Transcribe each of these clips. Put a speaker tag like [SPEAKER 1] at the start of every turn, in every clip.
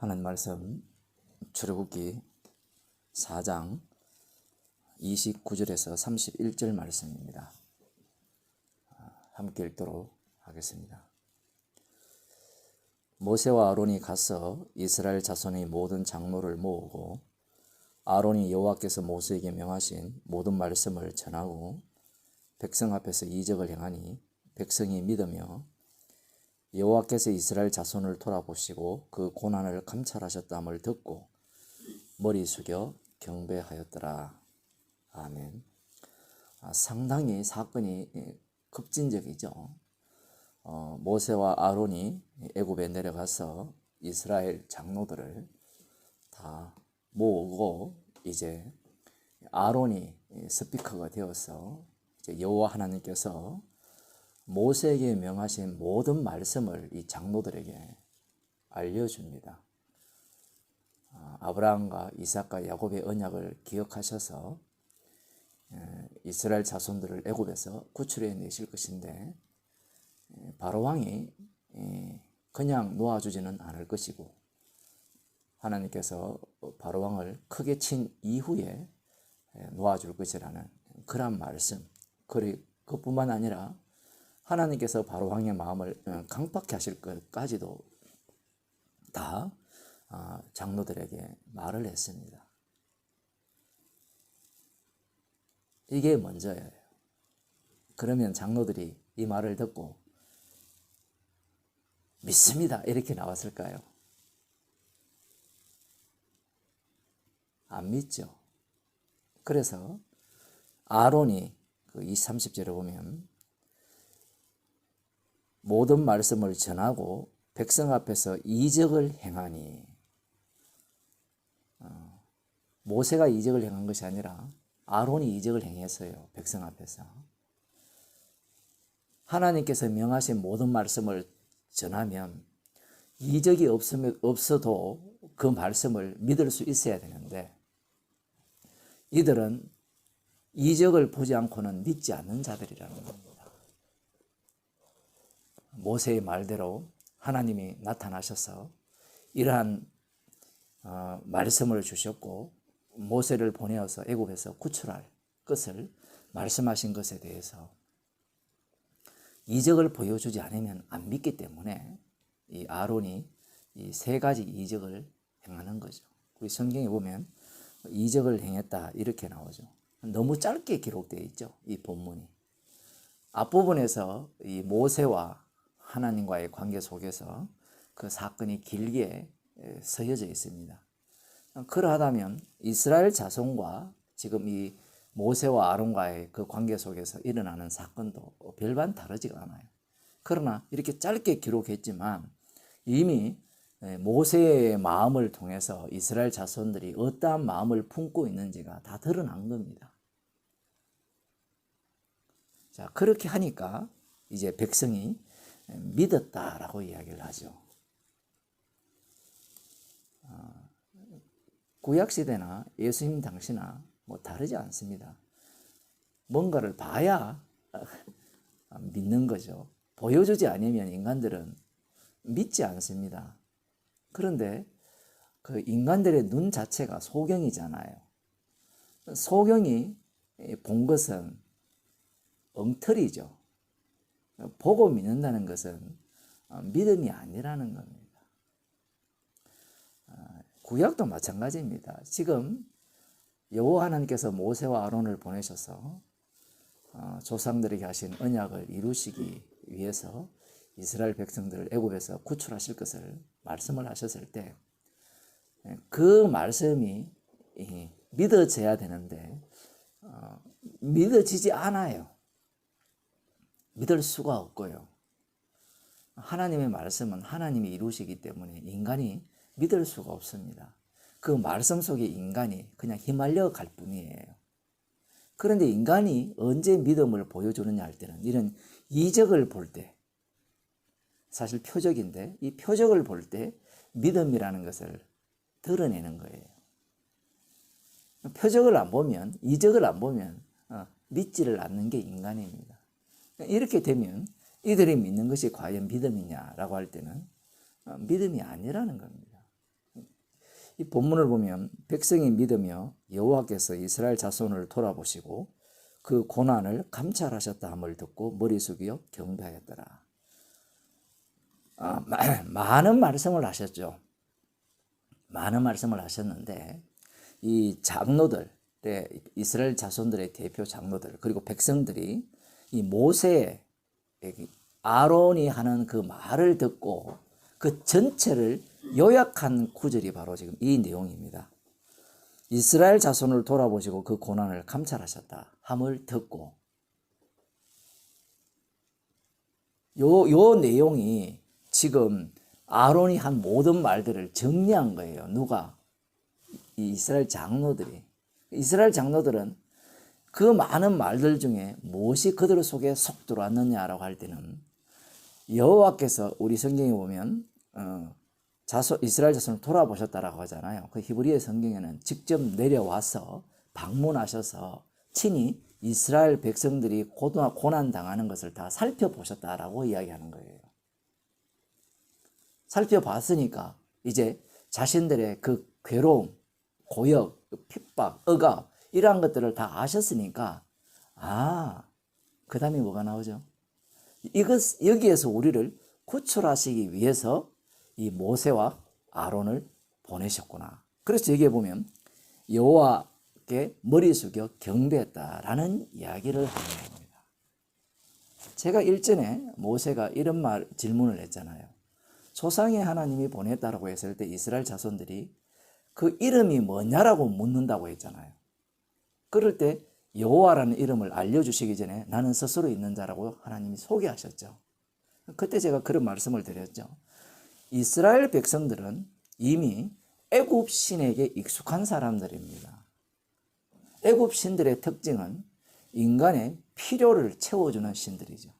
[SPEAKER 1] 하나님 말씀 출애굽기 4장 29절에서 31절 말씀입니다. 함께 읽도록 하겠습니다. 모세와 아론이 가서 이스라엘 자손의 모든 장로를 모으고 아론이 여호와께서 모세에게 명하신 모든 말씀을 전하고 백성 앞에서 이적을 행하니 백성이 믿으며 여호와께서 이스라엘 자손을 돌아보시고 그 고난을 감찰하셨다함을 듣고 머리 숙여 경배하였더라. 아멘. 상당히 사건이 급진적이죠. 모세와 아론이 애굽에 내려가서 이스라엘 장로들을 다 모으고 이제 아론이 스피커가 되어서 이제 여호와 하나님께서 모세에게 명하신 모든 말씀을 이 장로들에게 알려줍니다. 아브라함과 이삭과 야곱의 언약을 기억하셔서 이스라엘 자손들을 애굽에서 구출해 내실 것인데 바로왕이 그냥 놓아주지는 않을 것이고 하나님께서 바로왕을 크게 친 이후에 놓아줄 것이라는 그런 말씀, 그뿐만 아니라 하나님께서 바로왕의 마음을 강팍케 하실 것까지도 다 장로들에게 말을 했습니다. 이게 먼저예요. 그러면 장로들이 이 말을 듣고 믿습니다 이렇게 나왔을까요? 안 믿죠. 그래서 아론이 그 30절에 보면 모든 말씀을 전하고 백성 앞에서 이적을 행하니, 모세가 이적을 행한 것이 아니라 아론이 이적을 행했어요. 백성 앞에서. 하나님께서 명하신 모든 말씀을 전하면 이적이 없어도 그 말씀을 믿을 수 있어야 되는데 이들은 이적을 보지 않고는 믿지 않는 자들이라는 겁니다. 모세의 말대로 하나님이 나타나셔서 이러한 말씀을 주셨고 모세를 보내어서 애굽에서 구출할 것을 말씀하신 것에 대해서 이적을 보여주지 않으면 안 믿기 때문에 이 아론이 이 세 가지 이적을 행하는 거죠. 우리 성경에 보면 이적을 행했다 이렇게 나오죠. 너무 짧게 기록되어 있죠. 이 본문이. 앞부분에서 이 모세와 하나님과의 관계 속에서 그 사건이 길게 서여져 있습니다. 그러하다면 이스라엘 자손과 지금 이 모세와 아론과의 그 관계 속에서 일어나는 사건도 별반 다르지가 않아요. 그러나 이렇게 짧게 기록했지만 이미 모세의 마음을 통해서 이스라엘 자손들이 어떠한 마음을 품고 있는지가 다 드러난 겁니다. 자, 그렇게 하니까 이제 백성이 믿었다라고 이야기를 하죠. 구약시대나 예수님 당시나 뭐 다르지 않습니다. 뭔가를 봐야 믿는 거죠. 보여주지 않으면 인간들은 믿지 않습니다. 그런데 그 인간들의 눈 자체가 소경이잖아요. 소경이 본 것은 엉터리죠. 보고 믿는다는 것은 믿음이 아니라는 겁니다. 구약도 마찬가지입니다. 지금 여호와 하나님께서 모세와 아론을 보내셔서 조상들에게 하신 언약을 이루시기 위해서 이스라엘 백성들을 애굽에서 구출하실 것을 말씀을 하셨을 때 그 말씀이 믿어져야 되는데 믿어지지 않아요. 믿을 수가 없고요. 하나님의 말씀은 하나님이 이루시기 때문에 인간이 믿을 수가 없습니다. 그 말씀 속에 인간이 그냥 휘말려 갈 뿐이에요. 그런데 인간이 언제 믿음을 보여주느냐 할 때는 이런 이적을 볼 때, 사실 표적인데 이 표적을 볼 때 믿음이라는 것을 드러내는 거예요. 표적을 안 보면, 이적을 안 보면 믿지를 않는 게 인간입니다. 이렇게 되면 이들이 믿는 것이 과연 믿음이냐라고 할 때는 믿음이 아니라는 겁니다. 이 본문을 보면 백성이 믿으며 여호와께서 이스라엘 자손을 돌아보시고 그 고난을 감찰하셨다 함을 듣고 머리 숙여 경배하였더라. 많은 말씀을 하셨죠. 많은 말씀을 하셨는데 이 장로들, 이스라엘 자손들의 대표 장로들 그리고 백성들이 이 모세의 아론이 하는 그 말을 듣고 그 전체를 요약한 구절이 바로 지금 이 내용입니다. 이스라엘 자손을 돌아보시고 그 고난을 감찰하셨다 함을 듣고 요 내용이 지금 아론이 한 모든 말들을 정리한 거예요. 누가? 이 이스라엘 장로들이. 이스라엘 장로들은 그 많은 말들 중에 무엇이 그들 속에 속 들어왔느냐라고 할 때는 여호와께서 우리 성경에 보면 이스라엘 자손을 돌아보셨다라고 하잖아요. 그 히브리어 성경에는 직접 내려와서 방문하셔서 친히 이스라엘 백성들이 고난 당하는 것을 다 살펴보셨다라고 이야기하는 거예요. 살펴봤으니까 이제 자신들의 그 괴로움, 고역, 핍박, 억압 이러한 것들을 다 아셨으니까 그 다음에 뭐가 나오죠? 여기에서 우리를 구출하시기 위해서 이 모세와 아론을 보내셨구나. 그래서 여기에 보면 여호와께 머리 숙여 경배했다라는 이야기를 하는 겁니다. 제가 일전에 모세가 이런 질문을 했잖아요. 조상의 하나님이 보냈다라고 했을 때 이스라엘 자손들이 그 이름이 뭐냐라고 묻는다고 했잖아요. 그럴 때 여호와라는 이름을 알려주시기 전에 나는 스스로 있는 자라고 하나님이 소개하셨죠. 그때 제가 그런 말씀을 드렸죠. 이스라엘 백성들은 이미 애굽 신에게 익숙한 사람들입니다. 애굽 신들의 특징은 인간의 필요를 채워주는 신들이죠.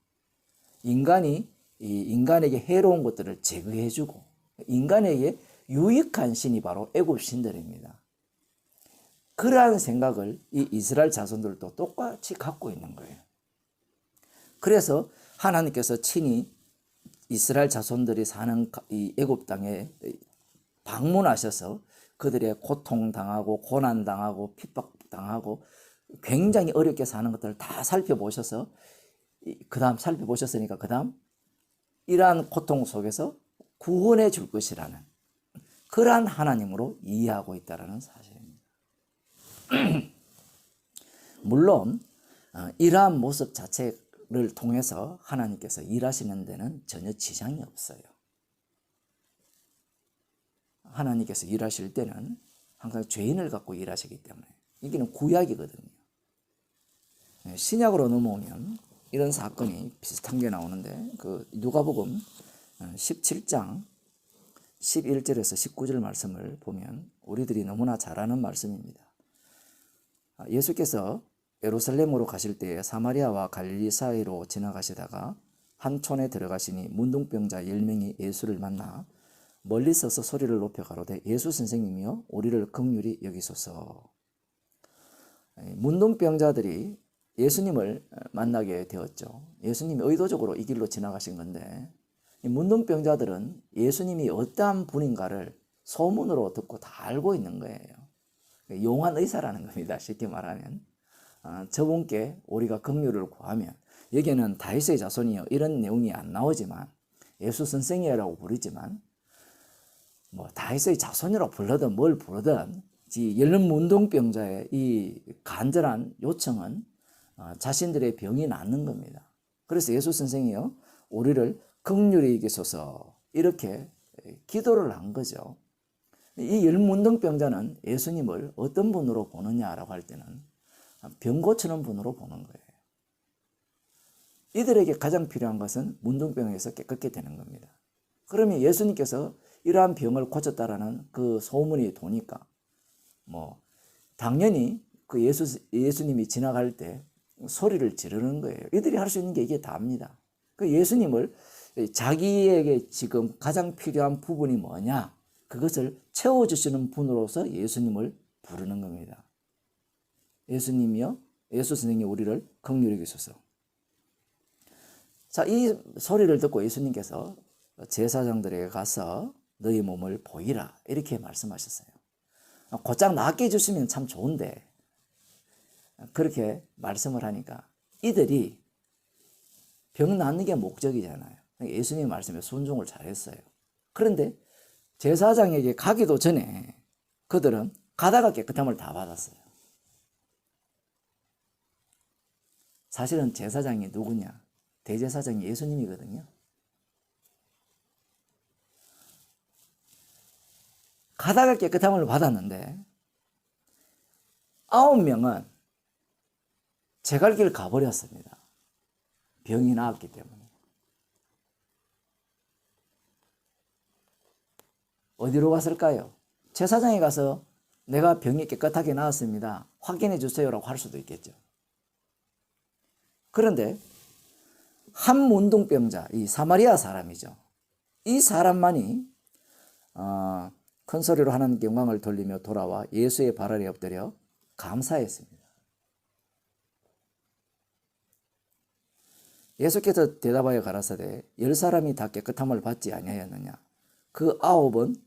[SPEAKER 1] 인간에게 해로운 것들을 제거해주고 인간에게 유익한 신이 바로 애굽 신들입니다. 그러한 생각을 이 이스라엘 자손들도 똑같이 갖고 있는 거예요. 그래서 하나님께서 친히 이스라엘 자손들이 사는 이 애굽 땅에 방문하셔서 그들의 고통당하고 고난당하고 핍박당하고 굉장히 어렵게 사는 것들을 다 살펴보셔서 그 다음 이러한 고통 속에서 구원해 줄 것이라는 그러한 하나님으로 이해하고 있다는 사실입니다. 물론 이러한 모습 자체를 통해서 하나님께서 일하시는 데는 전혀 지장이 없어요. 하나님께서 일하실 때는 항상 죄인을 갖고 일하시기 때문에 이게는 구약이거든요. 신약으로 넘어오면 이런 사건이 비슷한 게 나오는데 그 누가복음 17장 11절에서 19절 말씀을 보면 우리들이 너무나 잘 아는 말씀입니다. 예수께서 예루살렘으로 가실 때에 사마리아와 갈릴리 사이로 지나가시다가 한 촌에 들어가시니 문둥병자 10명이 예수를 만나 멀리 서서 소리를 높여 가로되 예수 선생님이여 우리를 긍휼히 여기소서. 문둥병자들이 예수님을 만나게 되었죠. 예수님이 의도적으로 이 길로 지나가신 건데 이 문둥병자들은 예수님이 어떠한 분인가를 소문으로 듣고 다 알고 있는 거예요. 용한 의사라는 겁니다. 쉽게 말하면 저분께 우리가 긍휼을 구하면 여기에는 다윗의 자손이요 이런 내용이 안 나오지만 예수 선생이라고 부르지만 뭐 다윗의 자손이라고 불러든 뭘 부르든 열린 문둥병자의 이 간절한 요청은 자신들의 병이 낫는 겁니다. 그래서 예수 선생이요 우리를 긍휼히 여기소서 이렇게 기도를 한 거죠. 이 열문둥병자는 예수님을 어떤 분으로 보느냐라고 할 때는 병 고치는 분으로 보는 거예요. 이들에게 가장 필요한 것은 문둥병에서 깨끗게 되는 겁니다. 그러면 예수님께서 이러한 병을 고쳤다라는 그 소문이 도니까 당연히 그 예수님이 지나갈 때 소리를 지르는 거예요. 이들이 할 수 있는 게 이게 다입니다. 그 예수님을 자기에게 지금 가장 필요한 부분이 뭐냐? 그것을 채워주시는 분으로서 예수님을 부르는 겁니다. 예수님이요, 예수 선생님 우리를 긍휼히 여기소서. 자, 이 소리를 듣고 예수님께서 제사장들에게 가서 너희 몸을 보이라 이렇게 말씀하셨어요. 곧장 낫게 해주시면 참 좋은데 그렇게 말씀을 하니까 이들이 병 낫는 게 목적이잖아요. 예수님 말씀에 순종을 잘했어요. 그런데 제사장에게 가기도 전에 그들은 가다가 깨끗함을 다 받았어요. 사실은 제사장이 누구냐? 대제사장이 예수님이거든요. 가다가 깨끗함을 받았는데 9명은 제갈 길 가버렸습니다. 병이 나았기 때문에. 어디로 갔을까요? 제사장에 가서 내가 병이 깨끗하게 나았습니다. 확인해 주세요라고 할 수도 있겠죠. 그런데 한 문둥병자, 이 사마리아 사람이죠. 이 사람만이 큰 소리로 하나님께 영광을 돌리며 돌아와 예수의 발 아래 엎드려 감사했습니다. 예수께서 대답하여 가라사대 10사람이 다 깨끗함을 받지 아니하였느냐? 그 9은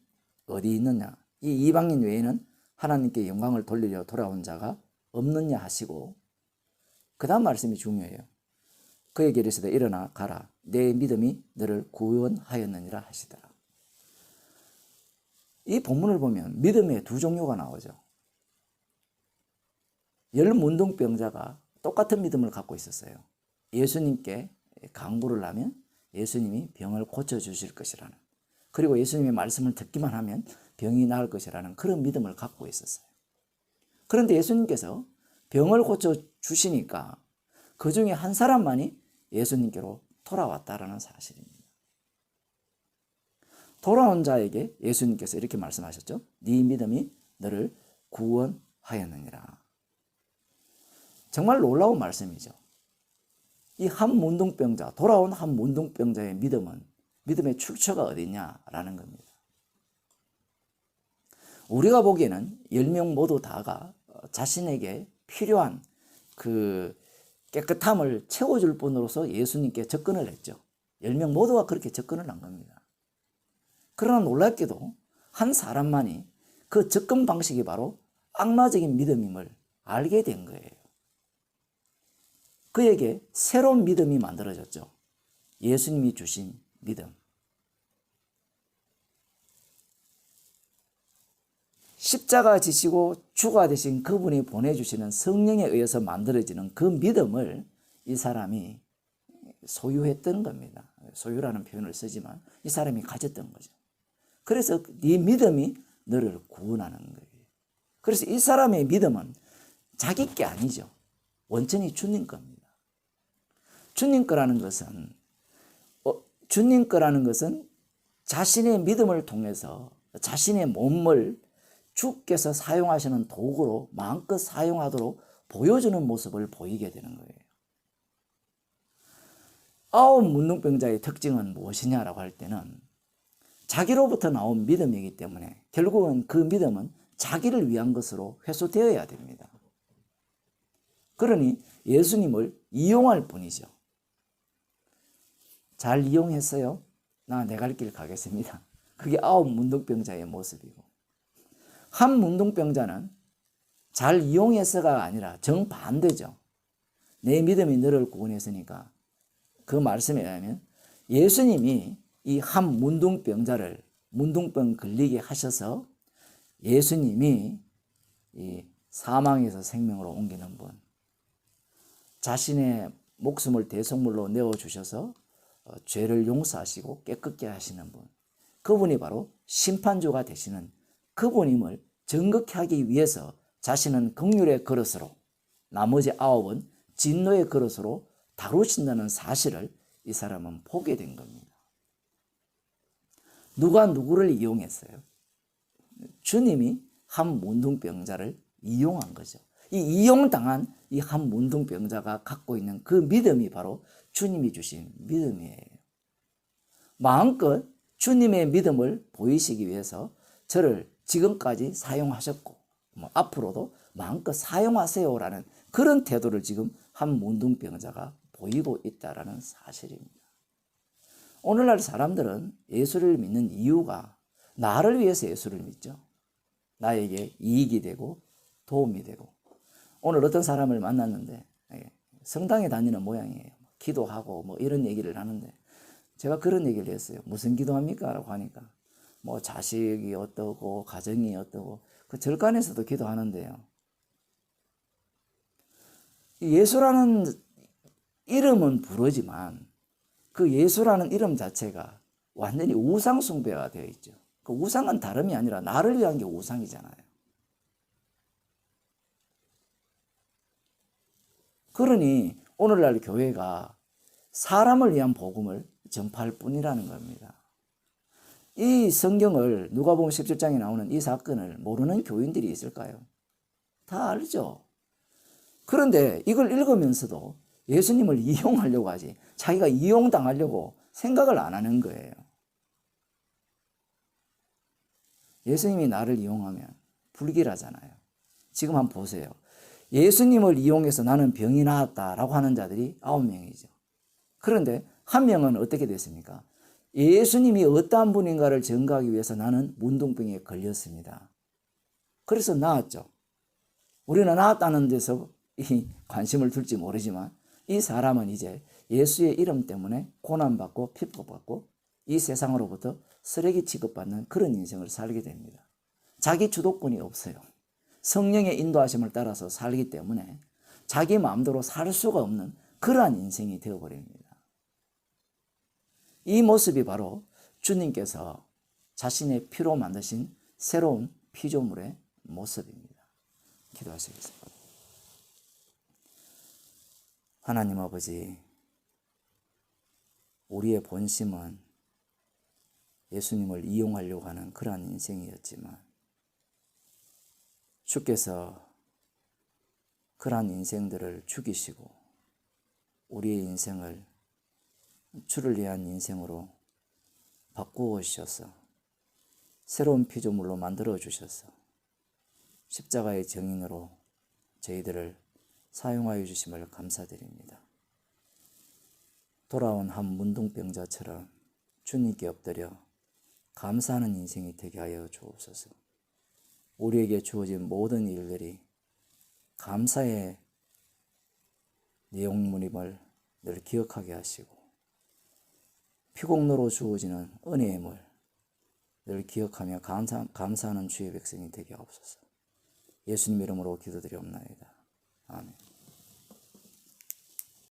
[SPEAKER 1] 어디 있느냐? 이 이방인 외에는 하나님께 영광을 돌리려 돌아온 자가 없느냐 하시고 그 다음 말씀이 중요해요. 그에게 이르시되 일어나 가라. 내 믿음이 너를 구원하였느니라 하시더라. 이 본문을 보면 믿음의 두 종류가 나오죠. 10문둥병자가 똑같은 믿음을 갖고 있었어요. 예수님께 간구를 하면 예수님이 병을 고쳐주실 것이라는, 그리고 예수님의 말씀을 듣기만 하면 병이 나을 것이라는 그런 믿음을 갖고 있었어요. 그런데 예수님께서 병을 고쳐주시니까 그 중에 한 사람만이 예수님께로 돌아왔다라는 사실입니다. 돌아온 자에게 예수님께서 이렇게 말씀하셨죠. 네 믿음이 너를 구원하였느니라. 정말 놀라운 말씀이죠. 이 한 문둥병자, 돌아온 한 문둥병자의 믿음은 믿음의 출처가 어디냐라는 겁니다. 우리가 보기에는 10명 모두 다가 자신에게 필요한 그 깨끗함을 채워줄 분으로서 예수님께 접근을 했죠. 10명 모두가 그렇게 접근을 한 겁니다. 그러나 놀랍게도 한 사람만이 그 접근 방식이 바로 악마적인 믿음임을 알게 된 거예요. 그에게 새로운 믿음이 만들어졌죠. 예수님이 주신 믿음. 십자가 지시고 주가 되신 그분이 보내주시는 성령에 의해서 만들어지는 그 믿음을 이 사람이 소유했던 겁니다. 소유라는 표현을 쓰지만 이 사람이 가졌던 거죠. 그래서 네 믿음이 너를 구원하는 거예요. 그래서 이 사람의 믿음은 자기 게 아니죠. 원천이 주님 겁니다. 주님 거라는 것은 자신의 믿음을 통해서 자신의 몸을 주께서 사용하시는 도구로 마음껏 사용하도록 보여주는 모습을 보이게 되는 거예요. 9 문둥병자의 특징은 무엇이냐라고 할 때는 자기로부터 나온 믿음이기 때문에 결국은 그 믿음은 자기를 위한 것으로 회수되어야 됩니다. 그러니 예수님을 이용할 뿐이죠. 잘 이용했어요? 나 내 갈 길 가겠습니다. 그게 9 문둥병자의 모습이고, 한 문둥병자는 잘 이용해서가 아니라 정반대죠. 내 믿음이 너를 구원했으니까 그 말씀에 의하면 예수님이 이 한 문둥병자를 문둥병 걸리게 하셔서 예수님이 이 사망에서 생명으로 옮기는 분, 자신의 목숨을 대속물로 내어주셔서 죄를 용서하시고 깨끗게 하시는 분, 그분이 바로 심판주가 되시는 그분임을 정확히 하기 위해서 자신은 긍휼의 그릇으로 나머지 9은 진노의 그릇으로 다루신다는 사실을 이 사람은 보게 된 겁니다. 누가 누구를 이용했어요? 주님이 한 문둥병자를 이용한 거죠. 이 이용당한 이 한 문둥병자가 갖고 있는 그 믿음이 바로 주님이 주신 믿음이에요. 마음껏 주님의 믿음을 보이시기 위해서 저를 지금까지 사용하셨고 앞으로도 마음껏 사용하세요라는 그런 태도를 지금 한 문둥병자가 보이고 있다는 사실입니다. 오늘날 사람들은 예수를 믿는 이유가 나를 위해서 예수를 믿죠. 나에게 이익이 되고 도움이 되고. 오늘 어떤 사람을 만났는데 성당에 다니는 모양이에요. 기도하고 뭐 이런 얘기를 하는데 제가 그런 얘기를 했어요. 무슨 기도합니까? 라고 하니까 뭐 자식이 어떠고 가정이 어떠고 그 절간에서도 기도하는데요. 예수라는 이름은 부르지만 그 예수라는 이름 자체가 완전히 우상 숭배가 되어 있죠. 그 우상은 다름이 아니라 나를 위한 게 우상이잖아요. 그러니 오늘날 교회가 사람을 위한 복음을 전파할 뿐이라는 겁니다. 이 성경을 누가복음 17장에 나오는 이 사건을 모르는 교인들이 있을까요? 다 알죠. 그런데 이걸 읽으면서도 예수님을 이용하려고 하지 자기가 이용당하려고 생각을 안 하는 거예요. 예수님이 나를 이용하면 불길하잖아요. 지금 한번 보세요. 예수님을 이용해서 나는 병이 나았다라고 하는 자들이 9명이죠. 그런데 한 명은 어떻게 됐습니까? 예수님이 어떠한 분인가를 증거하기 위해서 나는 문둥병에 걸렸습니다. 그래서 나았죠. 우리는 나았다는 데서 이 관심을 둘지 모르지만 이 사람은 이제 예수의 이름 때문에 고난받고 핍박받고 이 세상으로부터 쓰레기 취급받는 그런 인생을 살게 됩니다. 자기 주도권이 없어요. 성령의 인도하심을 따라서 살기 때문에 자기 마음대로 살 수가 없는 그러한 인생이 되어버립니다. 이 모습이 바로 주님께서 자신의 피로 만드신 새로운 피조물의 모습입니다. 기도하시겠습니다. 하나님 아버지, 우리의 본심은 예수님을 이용하려고 하는 그러한 인생이었지만 주께서 그러한 인생들을 죽이시고 우리의 인생을 주를 위한 인생으로 바꾸어 주셔서 새로운 피조물로 만들어 주셔서 십자가의 증인으로 저희들을 사용하여 주심을 감사드립니다. 돌아온 한 문둥병자처럼 주님께 엎드려 감사하는 인생이 되게 하여 주옵소서. 우리에게 주어진 모든 일들이 감사의 내용물임을 늘 기억하게 하시고 피공로로 주어지는 은혜임을 늘 기억하며 감사하는 주의 백성이 되게 하옵소서. 예수님 이름으로 기도드리옵나이다. 아멘.